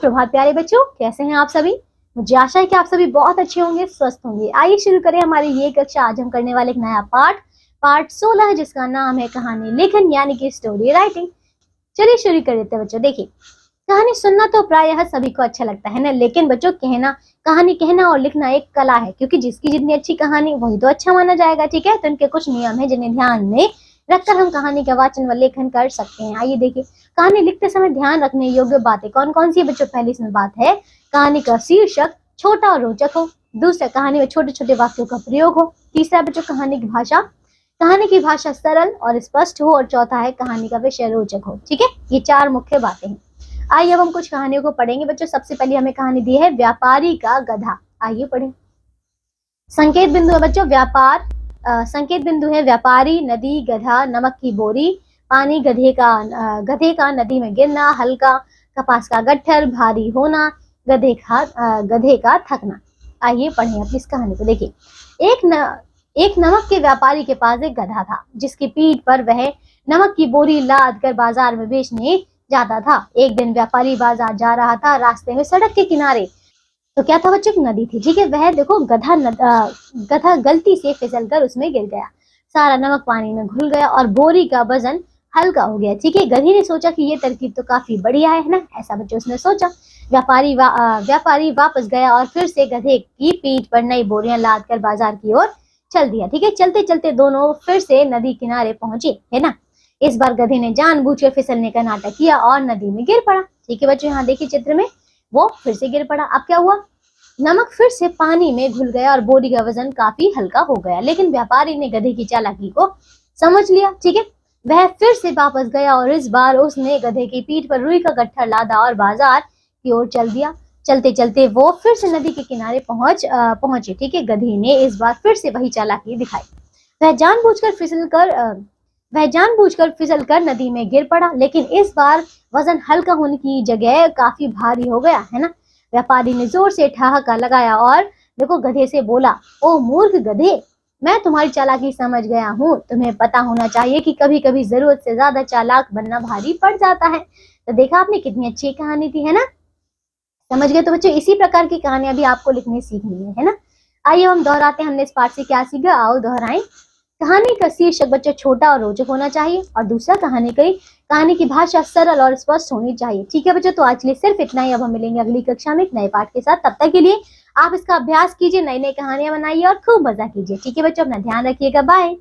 प्रभात प्यारे बच्चों, कैसे हैं आप सभी। मुझे आशा है कि आप सभी बहुत अच्छे होंगे, स्वस्थ होंगे। आइए शुरू करें हमारी ये कक्षा। आज हम करने वाले एक नया पार्ट 16 है, जिसका नाम है कहानी लेखन यानी कि स्टोरी राइटिंग। चलिए शुरू कर देते हैं बच्चों। देखिए, कहानी सुनना तो प्रायः सभी को अच्छा लगता है ना, लेकिन बच्चों कहानी कहना और लिखना एक कला है, क्योंकि जिसकी जितनी अच्छी कहानी वही तो अच्छा माना जाएगा। ठीक है, तो इनके कुछ नियम है जिन्हें ध्यान में रखकर हम कहानी का वाचन व लेखन कर सकते हैं। आइए देखिए, कहानी लिखते समय ध्यान रखने योग्य बातें कौन कौन सी है बच्चों। पहली इसमें बात है, कहानी का शीर्षक छोटा और रोचक हो। दूसरा, कहानी में छोटे छोटे वाक्यों का प्रयोग हो। तीसरा बच्चों, कहानी की भाषा सरल और स्पष्ट हो। और चौथा है, कहानी का विषय रोचक हो। ठीक है, ये चार मुख्य बातें हैं। आइए अब हम कुछ कहानियों को पढ़ेंगे बच्चों। सबसे पहले हमें कहानी दी है व्यापारी का गधा। आइए पढ़ें। संकेत बिंदु है बच्चों संकेत बिंदु है व्यापारी, नदी, गधा, नमक की बोरी, पानी, गधे का नदी में गिरना, हल्का, कपास का गट्ठर, भारी होना, गधे का थकना। आइए पढ़ें अपनी इस कहानी को। देखिए, एक नमक के व्यापारी के पास एक गधा था, जिसकी पीठ पर वह नमक की बोरी लाद कर बाजार में बेचने जाता था। एक दिन व्यापारी बाजार जा रहा था। रास्ते में सड़क के किनारे तो क्या था बच्चों, नदी थी। ठीक है, वह देखो गधा गलती से फिसल कर उसमें गिर गया। सारा नमक पानी में घुल गया और बोरी का वजन हल्का हो गया। ठीक है, गधी ने सोचा कि ये तरकीब तो काफी बढ़िया है ना, ऐसा बच्चों उसने सोचा। व्यापारी वापस गया और फिर से गधे की पीठ पर नई बोरियां लाद कर बाजार की ओर चल दिया। ठीक है, चलते चलते दोनों फिर से नदी किनारे पहुंचे, है ना। इस बार गधे ने जानबूझकर फिसलने का नाटक किया और नदी में गिर पड़ा। ठीक है बच्चों, यहाँ देखिए चित्र में, वो फिर से गिर पड़ा। अब क्या हुआ, नमक फिर से पानी में घुल गया और बोरी का वजन काफी हल्का हो गया। लेकिन व्यापारी ने गधे की चालाकी को समझ लिया। ठीक है, वह फिर से वापस गया और इस बार उसने गधे की पीठ पर रुई का गट्ठर लादा और बाजार की ओर चल दिया। चलते चलते वो फिर से नदी के किनारे पहुंचे। ठीक है, गधे ने इस बार फिर से वही चालाकी दिखाई। वह जानबूझकर फिसलकर नदी में गिर पड़ा, लेकिन इस बार वजन हल्का होने की जगह काफी भारी हो गया, है ना। व्यापारी ने जोर से ठहाका लगाया और देखो गधे से बोला, ओ मूर्ख गधे, मैं तुम्हारी चालाकी समझ गया हूँ। तुम्हें पता होना चाहिए कि कभी कभी जरूरत से ज्यादा चालाक बनना भारी पड़ जाता है। तो देखा आपने, कितनी अच्छी कहानी थी, है ना। समझ गए तो बच्चों, इसी प्रकार की कहानियां भी आपको लिखनी सीखनी है ना। आइए हम दोहराते हैं, हमने इस पाठ से क्या सीखा, आओ दोहराएं। कहानी का शीर्षक बच्चों छोटा और रोचक होना चाहिए। और दूसरा, कहानी की भाषा सरल और स्पष्ट होनी चाहिए। ठीक है बच्चों, तो आज के लिए सिर्फ इतना ही। अब हम मिलेंगे अगली कक्षा में एक नए पाठ के साथ। तब तक के लिए आप इसका अभ्यास कीजिए, नई नई कहानियां बनाइए और खूब मजा कीजिए। ठीक है बच्चों, अपना ध्यान रखिएगा। बाय।